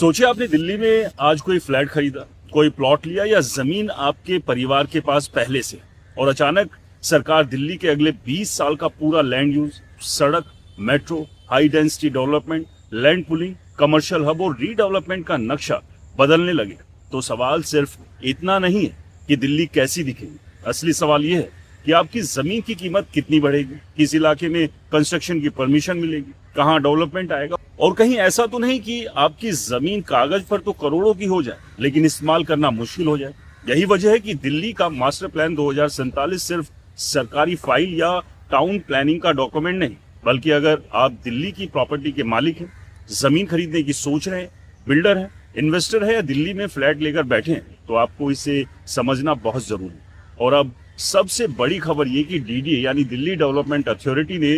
सोचिए आपने दिल्ली में आज कोई फ्लैट खरीदा, कोई प्लॉट लिया या जमीन आपके परिवार के पास पहले से, और अचानक सरकार दिल्ली के अगले 20 साल का पूरा लैंड यूज, सड़क, metro, high density development, land pulling, commercial hub और रीडेवलपमेंट का नक्शा बदलने लगे। तो सवाल सिर्फ इतना नहीं है कि दिल्ली कैसी दिखेगी, असली सवाल यह है कि आपकी जमीन की कीमत कितनी बढ़ेगी, किस इलाके में कंस्ट्रक्शन की परमिशन मिलेगी, कहाँ डेवलपमेंट आएगा, और कहीं ऐसा तो नहीं कि आपकी जमीन कागज पर तो करोड़ों की हो जाए लेकिन इस्तेमाल करना मुश्किल हो जाए। यही वजह है कि दिल्ली का मास्टर प्लान 2047 सिर्फ सरकारी फाइल या टाउन प्लानिंग का डॉक्यूमेंट नहीं, बल्कि अगर आप दिल्ली की प्रॉपर्टी के मालिक हैं, जमीन खरीदने की सोच रहे हैं, बिल्डर हैं, इन्वेस्टर है या दिल्ली में फ्लैट लेकर बैठे हैं, तो आपको इसे समझना बहुत जरूरी है। और अब सबसे बड़ी खबर ये कि डीडीए यानी दिल्ली डेवलपमेंट अथॉरिटी ने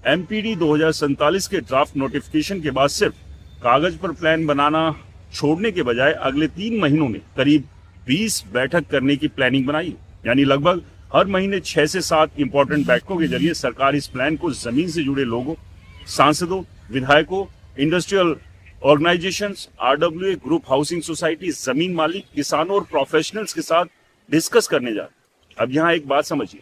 एमपीडी 2047 के ड्राफ्ट नोटिफिकेशन के बाद सिर्फ कागज पर प्लान बनाना छोड़ने के बजाय अगले 3 महीनों में करीब 20 बैठक करने की प्लानिंग बनाई। यानी लगभग हर महीने 6 से 7 इंपॉर्टेंट बैठकों के जरिए सरकार इस प्लान को जमीन से जुड़े लोगों, सांसदों, विधायकों, industrial organisations, RWA, group housing society, जमीन मालिक, किसानों और प्रोफेशनल्स के साथ डिस्कस करने जा रहे। अब यहाँ एक बात समझिए,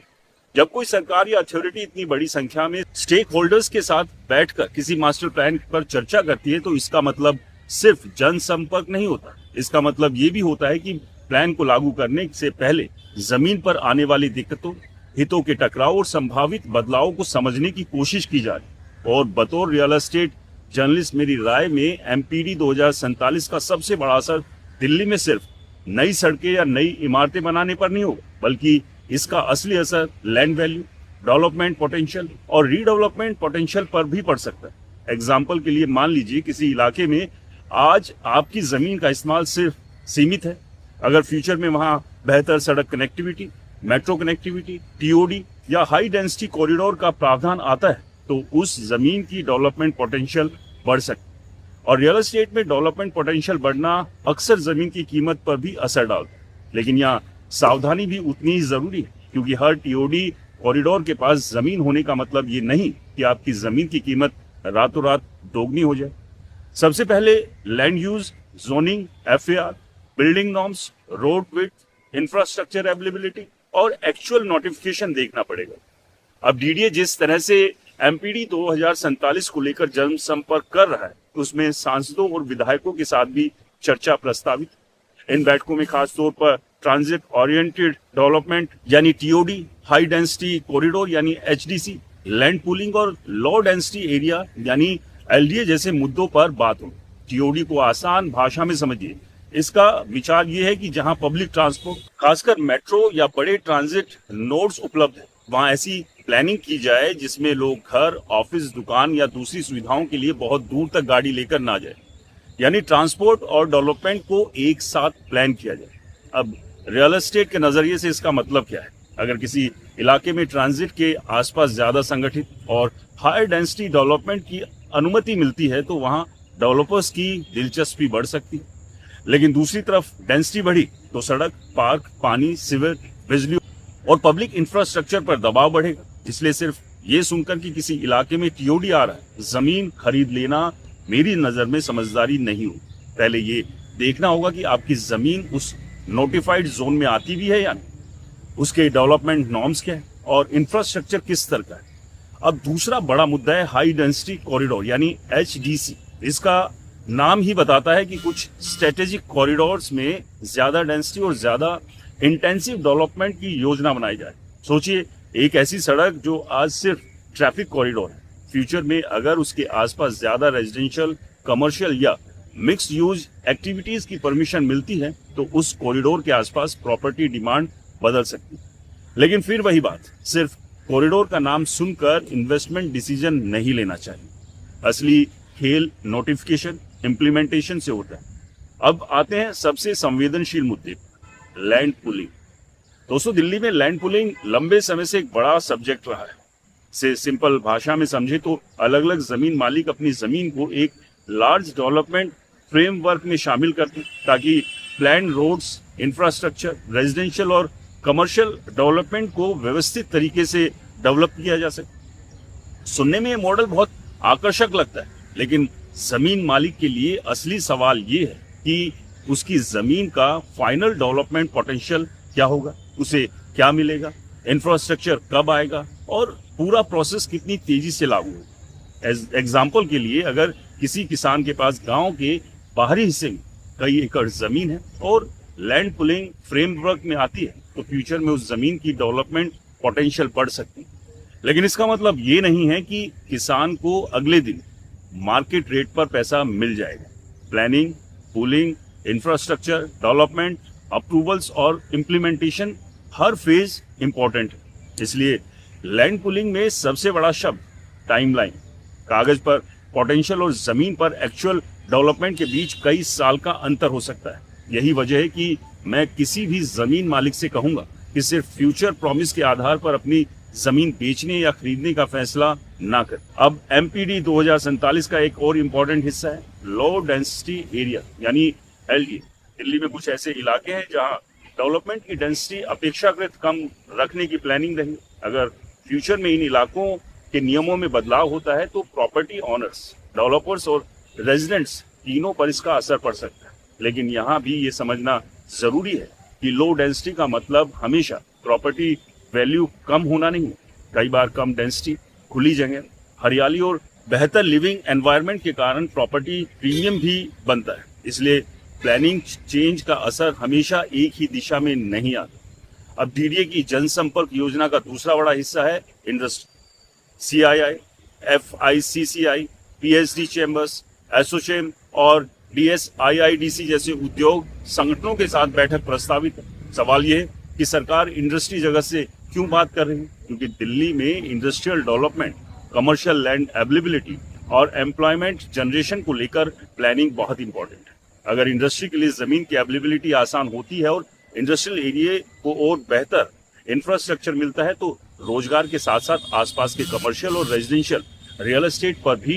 जब कोई सरकार या अथॉरिटी इतनी बड़ी संख्या में स्टेक होल्डर्स के साथ बैठकर किसी मास्टर प्लान पर चर्चा करती है तो इसका मतलब सिर्फ जनसंपर्क नहीं होता। इसका मतलब ये भी होता है कि प्लान को लागू करने से पहले जमीन पर आने वाली दिक्कतों, हितों के टकराव और संभावित बदलावों को समझने की कोशिश की जा रही। और बतौर रियल एस्टेट जर्नलिस्ट मेरी राय में एमपीडी 2047 का सबसे बड़ा असर दिल्ली में सिर्फ नई सड़कें या नई इमारतें बनाने पर नहीं होगा, बल्कि इसका असली असर लैंड वैल्यू, डेवलपमेंट पोटेंशियल और रीडेवलपमेंट पोटेंशियल पर भी पड़ सकता है। एग्जाम्पल के लिए मान लीजिए किसी इलाके में आज आपकी जमीन का इस्तेमाल सिर्फ सीमित है, अगर फ्यूचर में वहां बेहतर सड़क कनेक्टिविटी, मेट्रो कनेक्टिविटी, टीओडी या हाई डेंसिटी कॉरिडोर का प्रावधान आता है तो उस जमीन की डेवलपमेंट पोटेंशियल बढ़ सकती है। और रियल एस्टेट में डेवलपमेंट पोटेंशियल बढ़ना अक्सर जमीन की कीमत पर भी असर डालता है। लेकिन यहाँ सावधानी भी उतनी ही जरूरी है, क्योंकि हर टीओडी कॉरिडोर के पास जमीन होने का मतलब ये नहीं कि आपकी जमीन की कीमत रातों रात दोगुनी हो जाए। सबसे पहले land use, zoning, FAR, building norms, road width, infrastructure availability और एक्चुअल नोटिफिकेशन देखना पड़ेगा। अब डीडीए जिस तरह से एमपीडी 2047 को लेकर जनसंपर्क कर रहा है, उसमें सांसदों और विधायकों के साथ भी चर्चा प्रस्तावित। इन बैठकों में खास तौर पर ट्रांजिट ओरिएंटेड डेवलपमेंट यानी टीओडी, हाई डेंसिटी कॉरिडोर यानी एचडीसी, लैंड पूलिंग और लो डेंसिटी एरिया यानी एलडीए जैसे मुद्दों पर बात हो। टीओडी को आसान भाषा में समझिए, इसका विचार ये है कि जहां पब्लिक ट्रांसपोर्ट, खासकर मेट्रो या बड़े ट्रांजिट नोड्स उपलब्ध है, वहां ऐसी प्लानिंग की जाए जिसमें लोग घर, ऑफिस, दुकान या दूसरी सुविधाओं के लिए बहुत दूर तक गाड़ी लेकर ना जाए। यानी ट्रांसपोर्ट और डेवलपमेंट को एक साथ प्लान किया जाए। अब रियल एस्टेट के नजरिए से इसका मतलब क्या है? अगर किसी इलाके में ट्रांजिट के आसपास ज्यादा संगठित और हाई डेंसिटी डेवलपमेंट की अनुमति मिलती है तो वहां डेवलपर्स की दिलचस्पी बढ़ सकती है। लेकिन दूसरी तरफ डेंसिटी बढ़ी तो सड़क, पार्क, पानी, सीवर, बिजली और पब्लिक इंफ्रास्ट्रक्चर पर दबाव बढ़ेगा। इसलिए सिर्फ ये सुनकर कि किसी इलाके में टीओडी आ रहा है, जमीन खरीद लेना मेरी नजर में समझदारी नहीं हो। पहले ये देखना होगा कि आपकी जमीन उस नोटिफाइड जोन में आती भी है या नहीं, उसके डेवलपमेंट नॉर्म्स क्या है और इंफ्रास्ट्रक्चर किस तरह का है। अब दूसरा बड़ा मुद्दा है हाई डेंसिटी कॉरिडोर यानी एचडीसी। इसका नाम ही बताता है कि कुछ स्ट्रेटेजिक कॉरिडोर्स में ज्यादा डेंसिटी और ज्यादा इंटेंसिव डेवलपमेंट की योजना बनाई जाए। सोचिए, एक ऐसी सड़क जो आज सिर्फ ट्रैफिक कॉरिडोर है, फ्यूचर में अगर उसके आसपास ज्यादा रेजिडेंशियल, कमर्शियल या मिक्स्ड यूज एक्टिविटीज की परमिशन मिलती है तो उस कॉरिडोर के आसपास प्रॉपर्टी डिमांड बदल सकती है। लेकिन फिर वही बात, सिर्फ कॉरिडोर का नाम सुनकर इन्वेस्टमेंट डिसीजन नहीं लेना चाहिए। असली खेल नोटिफिकेशन, इम्प्लीमेंटेशन से होता है। अब आते हैं सबसे संवेदनशील मुद्दे, लैंड पुलिंग। दोस्तों, दिल्ली में लैंड पुलिंग लंबे समय से एक बड़ा सब्जेक्ट रहा है। से सिंपल भाषा में समझे तो अलग अलग जमीन मालिक अपनी जमीन को एक लार्ज डेवलपमेंट फ्रेमवर्क में शामिल करते ताकि प्लान रोड्स, इंफ्रास्ट्रक्चर, रेजिडेंशियल और कमर्शियल डेवलपमेंट को व्यवस्थित तरीके से डेवलप किया जा सके। सुनने में ये मॉडल बहुत आकर्षक लगता है, लेकिन जमीन मालिक के लिए असली सवाल ये है कि उसकी जमीन का फाइनल डेवलपमेंट पोटेंशियल क्या होगा, उसे क्या मिलेगा, इंफ्रास्ट्रक्चर कब आएगा और पूरा प्रोसेस कितनी तेजी से लागू होगा। एग्जाम्पल के लिए, अगर किसी किसान के पास गांव के बाहरी हिस्से में कई एकड़ जमीन है और लैंड पुलिंग फ्रेमवर्क में आती है, तो फ्यूचर में उस जमीन की डेवलपमेंट पोटेंशियल बढ़ सकती है। लेकिन इसका मतलब ये नहीं है कि किसान को अगले दिन मार्केट रेट पर पैसा मिल जाएगा। Planning, pooling, infrastructure development, approvals और इम्प्लीमेंटेशन, हर फेज इंपॉर्टेंट है। इसलिए लैंड पुलिंग में सबसे बड़ा शब्द टाइमलाइन। कागज पर पोटेंशियल और जमीन पर एक्चुअल डेवलपमेंट के बीच कई साल का अंतर हो सकता है। यही वजह है कि मैं किसी भी जमीन मालिक से कहूंगा कि सिर्फ फ्यूचर प्रॉमिस के आधार पर अपनी जमीन बेचने या खरीदने का फैसला ना कर। अब एमपीडी 2047 का एक और इम्पोर्टेंट हिस्सा है लो डेंसिटी एरिया यानी एलडीए। दिल्ली में कुछ ऐसे इलाके हैं जहां डेवलपमेंट की डेंसिटी अपेक्षाकृत कम रखने की प्लानिंग रही। अगर फ्यूचर में इन इलाकों के नियमों में बदलाव होता है तो प्रॉपर्टी ऑनर्स, डेवलपर्स और रेजिडेंट्स तीनों पर इसका असर पड़ सकता है। लेकिन यहाँ भी ये समझना जरूरी है कि लो डेंसिटी का मतलब हमेशा प्रॉपर्टी वैल्यू कम होना नहीं है। कई बार कम डेंसिटी, खुली जगह, हरियाली और बेहतर लिविंग एनवायरनमेंट के कारण प्रॉपर्टी प्रीमियम भी बनता है। इसलिए प्लानिंग चेंज का असर हमेशा एक ही दिशा में नहीं आता। अब डीडीए की जनसंपर्क योजना का दूसरा बड़ा हिस्सा है industry. CII, FICCI, PhD chambers, ASSOCHAM और डीएसआईआईडीसी जैसे उद्योग संगठनों के साथ बैठक प्रस्तावित है। सवाल यह है कि सरकार इंडस्ट्री जगत से क्यों बात कर रही है, क्योंकि दिल्ली में industrial development, commercial land availability और एम्प्लॉयमेंट जनरेशन को लेकर प्लानिंग बहुत इंपॉर्टेंट है। अगर इंडस्ट्री के लिए जमीन की अवेलेबिलिटी आसान होती है और इंडस्ट्रियल एरिया को और बेहतर इंफ्रास्ट्रक्चर मिलता है तो रोजगार के साथ साथ आसपास के कमर्शियल और रेजिडेंशियल रियल एस्टेट पर भी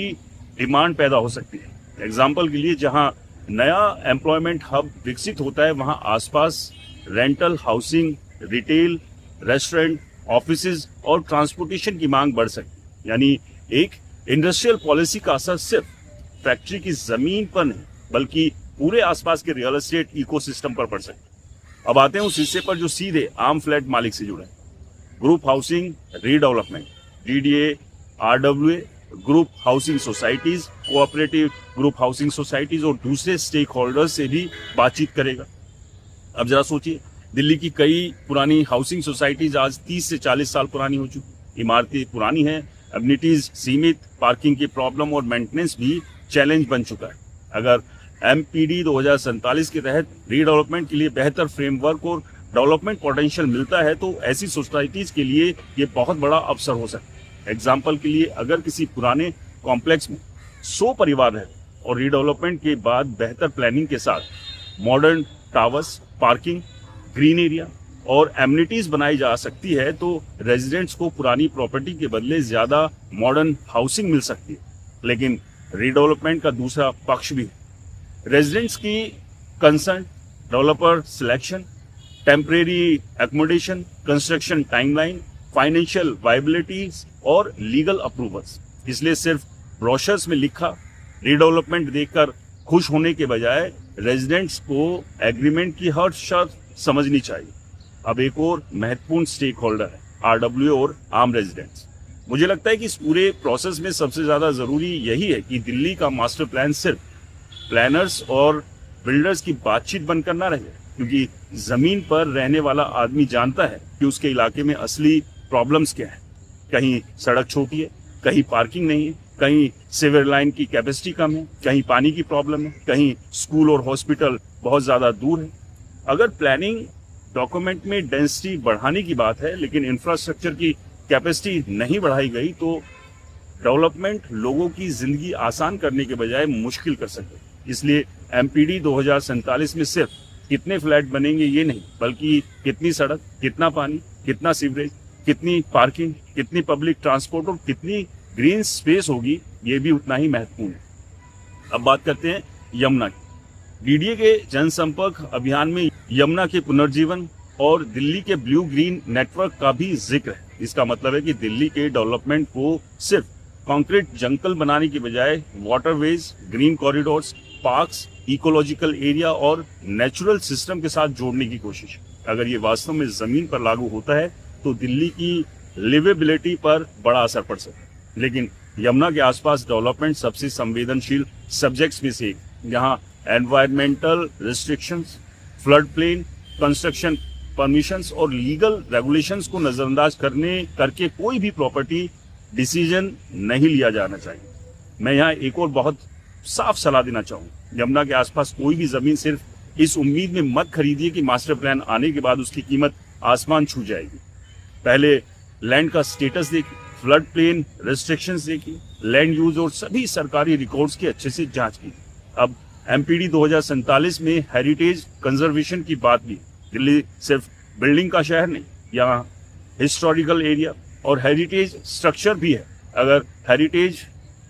डिमांड पैदा हो सकती है। एग्जाम्पल के लिए, जहां नया एम्प्लॉयमेंट हब विकसित होता है वहां आसपास rental housing, retail, restaurant, offices और ट्रांसपोर्टेशन की मांग बढ़ सकती है। यानी एक इंडस्ट्रियल पॉलिसी का असर सिर्फ फैक्ट्री की जमीन पर नहीं बल्कि पूरे आसपास के रियल एस्टेट इकोसिस्टम पर पड़ सकती है। अब आते हैं उस हिस्से पर जो सीधे आम फ्लैट मालिक से जुड़े, group housing redevelopment. DDA, RWA, group housing societies, cooperative group housing societies और दूसरे स्टेक होल्डर्स से भी बातचीत करेगा। अब जरा सोचिए, दिल्ली की कई पुरानी हाउसिंग सोसाइटीज आज 30 से 40 साल पुरानी हो चुकी। इमारतें पुरानी हैं, एमिनिटीज सीमित, पार्किंग की प्रॉब्लम और मेंटेनेंस भी चैलेंज बन चुका है। अगर एमपीडी 2047 के तहत रीडेवलपमेंट के लिए बेहतर फ्रेमवर्क और डेवलपमेंट पोटेंशियल मिलता है तो ऐसी सोसाइटीज के लिए ये बहुत बड़ा अवसर हो सकता है। एग्जाम्पल के लिए, अगर किसी पुराने कॉम्प्लेक्स में 100 परिवार रहते और रीडेवलपमेंट के बाद बेहतर प्लानिंग के साथ modern towers, parking, green area और एमिनिटीज बनाई जा सकती है तो रेजिडेंट्स को पुरानी प्रॉपर्टी के बदले ज्यादा मॉडर्न हाउसिंग मिल सकती है। लेकिन रीडेवलपमेंट का दूसरा पक्ष भी है। रेजिडेंट्स की concern, developer selection, temporary accommodation, construction timeline, financial viabilities और लीगल अप्रूवल्स। इसलिए सिर्फ ब्रोशर्स में लिखा रीडेवलपमेंट देखकर खुश होने के बजाय रेजिडेंट्स को एग्रीमेंट की हर शर्त समझनी चाहिए। अब एक और महत्वपूर्ण स्टेक होल्डर है आरडब्ल्यू और आम रेजिडेंट्स। मुझे लगता है कि इस पूरे प्रोसेस में सबसे ज्यादा जरूरी यही है कि दिल्ली का मास्टर प्लान सिर्फ प्लानर्स और बिल्डर्स की बातचीत बनकर ना रहे, क्योंकि जमीन पर रहने वाला आदमी जानता है कि उसके इलाके में असली प्रॉब्लम्स क्या है। कहीं सड़क छोटी है, कहीं पार्किंग नहीं है, कहीं सीवर लाइन की कैपेसिटी कम है, कहीं पानी की प्रॉब्लम है, कहीं स्कूल और हॉस्पिटल बहुत ज्यादा दूर है। अगर प्लानिंग डॉक्यूमेंट में डेंसिटी बढ़ाने की बात है लेकिन इंफ्रास्ट्रक्चर की कैपेसिटी नहीं बढ़ाई गई तो डेवलपमेंट लोगों की जिंदगी आसान करने के बजाय मुश्किल कर सकते। इसलिए एमपीडी 2047 में सिर्फ कितने फ्लैट बनेंगे ये नहीं, बल्कि कितनी सड़क, कितना पानी, कितना सीवरेज, कितनी पार्किंग, कितनी पब्लिक ट्रांसपोर्ट और कितनी ग्रीन स्पेस होगी, ये भी उतना ही महत्वपूर्ण है। अब बात करते हैं यमुना की। डीडीए के जनसंपर्क अभियान में यमुना के पुनर्जीवन और दिल्ली के ब्लू ग्रीन नेटवर्क का भी जिक्र है। इसका मतलब है कि दिल्ली के डेवलपमेंट को सिर्फ कंक्रीट जंगल बनाने की बजाय waterways, green corridors, parks, ecological area और नेचुरल सिस्टम के साथ जोड़ने की कोशिश। अगर ये वास्तव में जमीन पर लागू होता है तो दिल्ली की लिवेबिलिटी पर बड़ा असर पड़ सकता है। लेकिन यमुना के आसपास डेवलपमेंट सबसे संवेदनशील सब्जेक्ट्स में से एक, यहाँ environmental restrictions, flood plain, construction permissions और लीगल रेगुलेशंस को नजरअंदाज करके कोई भी प्रॉपर्टी डिसीजन नहीं लिया जाना चाहिए। मैं यहाँ एक और बहुत साफ सलाह देना चाहूँ, यमुना के आसपास कोई भी जमीन सिर्फ इस उम्मीद में मत खरीदिए कि मास्टर प्लान आने के बाद उसकी कीमत आसमान छू जाएगी। पहले लैंड का स्टेटस देखिए, फ्लड प्लेन रेस्ट्रिक्शंस देखिए, लैंड यूज और सभी सरकारी रिकॉर्ड्स की अच्छे से जांच कीजिए। अब एमपीडी 2047 में हेरिटेज कंजर्वेशन की बात भी। दिल्ली सिर्फ बिल्डिंग का शहर नहीं, यहाँ हिस्टोरिकल एरिया और हेरिटेज स्ट्रक्चर भी है। अगर हेरिटेज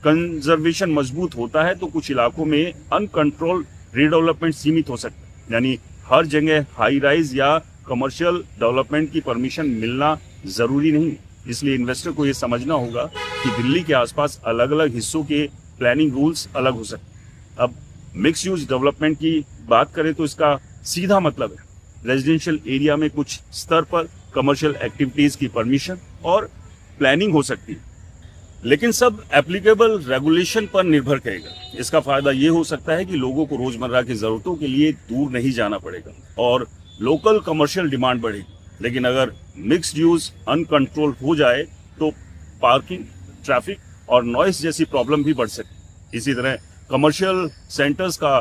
कंजर्वेशन मजबूत होता है तो कुछ इलाकों में अनकंट्रोल रीडेवलपमेंट सीमित हो सकता है, यानी हर जगह हाई राइज या कमर्शियल डेवलपमेंट की परमिशन मिलना जरूरी नहीं। इसलिए इन्वेस्टर को यह समझना होगा कि दिल्ली के आसपास अलग अलग हिस्सों के प्लानिंग रूल्स अलग हो सकते हैं। अब मिक्स यूज डेवलपमेंट की बात करें तो इसका सीधा मतलब है रेजिडेंशियल एरिया में कुछ स्तर पर कमर्शियल एक्टिविटीज की परमिशन और प्लानिंग हो सकती है, लेकिन सब एप्लीकेबल रेगुलेशन पर निर्भर करेगा। इसका फायदा ये हो सकता है कि लोगों को रोजमर्रा की जरूरतों के लिए दूर नहीं जाना पड़ेगा और लोकल कमर्शियल डिमांड बढ़ेगी। लेकिन अगर मिक्स्ड यूज अनकंट्रोल हो जाए तो पार्किंग, ट्रैफिक और नॉइस जैसी प्रॉब्लम भी बढ़ सकती। इसी तरह कमर्शियल सेंटर्स का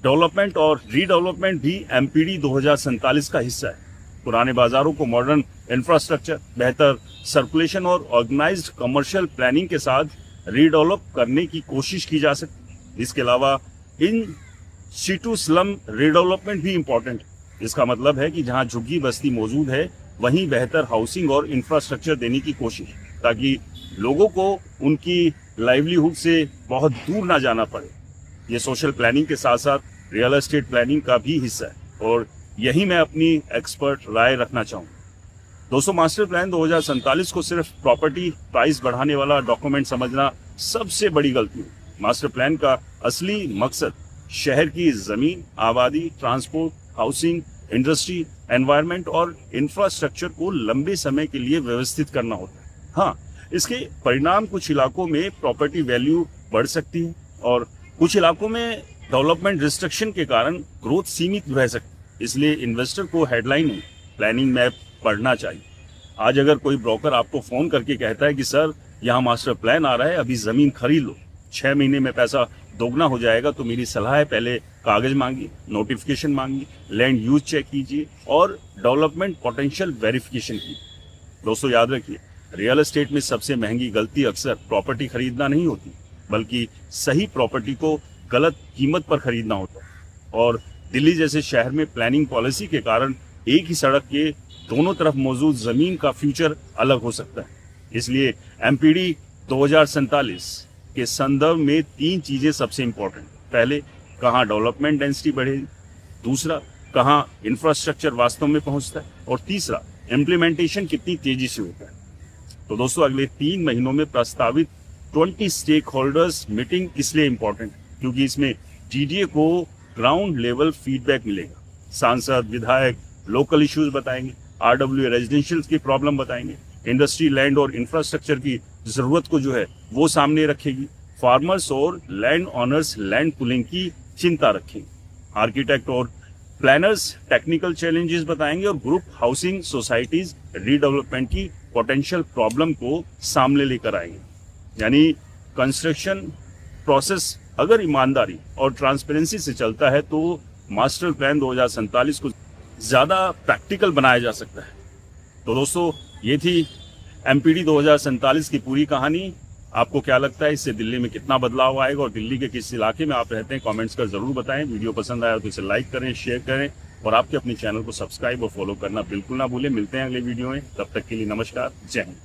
डेवलपमेंट और रीडेवलपमेंट भी एमपीडी 2047 का हिस्सा है। पुराने बाजारों को मॉडर्न इंफ्रास्ट्रक्चर, बेहतर सर्कुलेशन और ऑर्गेनाइज्ड कमर्शियल प्लानिंग के साथ रीडेवलप करने की कोशिश की जा सकती है। इसके अलावा इन सिटू स्लम रीडेवलपमेंट भी इम्पोर्टेंट है। इसका मतलब है कि जहां झुग्गी बस्ती मौजूद है वहीं बेहतर हाउसिंग और इंफ्रास्ट्रक्चर देने की कोशिश, ताकि लोगों को उनकी लाइवलीहुड से बहुत दूर ना जाना पड़े। ये सोशल प्लानिंग के साथ साथ रियल एस्टेट प्लानिंग का भी हिस्सा है और यही मैं अपनी एक्सपर्ट राय रखना चाहूँ। दोस्तों, मास्टर प्लान 2047 को सिर्फ प्रॉपर्टी प्राइस बढ़ाने वाला डॉक्यूमेंट समझना सबसे बड़ी गलती है। मास्टर प्लान का असली मकसद शहर की जमीन, आबादी, ट्रांसपोर्ट, हाउसिंग, इंडस्ट्री, एनवायरनमेंट और इंफ्रास्ट्रक्चर को लंबे समय के लिए व्यवस्थित करना होता है। हाँ, इसके परिणाम कुछ इलाकों में प्रॉपर्टी वैल्यू बढ़ सकती है और कुछ इलाकों में डेवलपमेंट रिस्ट्रिक्शन के कारण ग्रोथ सीमित रह सकती है। इसलिए इन्वेस्टर को हेडलाइन प्लानिंग मैप पढ़ना चाहिए। आज अगर कोई ब्रोकर आपको फोन करके कहता है कि सर यहाँ मास्टर प्लान आ रहा है, अभी जमीन खरीद लो, 6 महीने में पैसा दोगुना हो जाएगा, तो मेरी सलाह है पहले कागज मांगिए, नोटिफिकेशन मांगिए, लैंड यूज चेक कीजिए और डेवलपमेंट पोटेंशियल वेरिफिकेशन कीजिए। दोस्तों याद रखिए, रियल एस्टेट में सबसे महंगी गलती अक्सर प्रॉपर्टी खरीदना नहीं होती, बल्कि सही प्रॉपर्टी को गलत कीमत पर खरीदना होता है। और दिल्ली जैसे शहर में प्लानिंग पॉलिसी के कारण एक ही सड़क के दोनों तरफ मौजूद जमीन का फ्यूचर अलग हो सकता है। इसलिए एमपीडी 2047 के संदर्भ में 3 चीजें सबसे इंपॉर्टेंट। पहले, कहाँ डेवलपमेंट डेंसिटी बढ़ेगी, दूसरा, कहाँ इंफ्रास्ट्रक्चर वास्तव में पहुंचता है, और तीसरा, इम्प्लीमेंटेशन कितनी तेजी से होता है। तो दोस्तों, अगले 3 महीनों में प्रस्तावित 20 स्टेक होल्डर्स मीटिंग इसलिए इंपॉर्टेंट है क्योंकि इसमें टीडीए को ग्राउंड लेवल फीडबैक मिलेगा। सांसद, विधायक लोकल इश्यूज बताएंगे, आरडब्ल्यू रेजिडेंशियल की प्रॉब्लम बताएंगे, इंडस्ट्री, लैंड और इंफ्रास्ट्रक्चर की जरूरत को जो है वो सामने रखेगी, फार्मर्स और लैंड ऑनर्स लैंड पुलिंग की चिंता रखेंगे, आर्किटेक्ट और प्लानर्स टेक्निकल चैलेंजेस बताएंगे और ग्रुप हाउसिंग सोसाइटीज रीडेवलपमेंट की पोटेंशियल प्रॉब्लम को सामने लेकर आएंगे। यानी कंस्ट्रक्शन प्रोसेस अगर ईमानदारी और ट्रांसपेरेंसी से चलता है तो मास्टर प्लान 2047 को ज्यादा प्रैक्टिकल बनाया जा सकता है। तो दोस्तों, ये थी एमपीडी 2047 की पूरी कहानी। आपको क्या लगता है इससे दिल्ली में कितना बदलाव आएगा और दिल्ली के किस इलाके में आप रहते हैं, कमेंट्स कर जरूर बताएं। वीडियो पसंद आया तो इसे लाइक करें, शेयर करें और आपके अपने चैनल को सब्सक्राइब और फॉलो करना बिल्कुल ना भूलें। मिलते हैं अगले वीडियो में, तब तक के लिए नमस्कार, जय हिंद।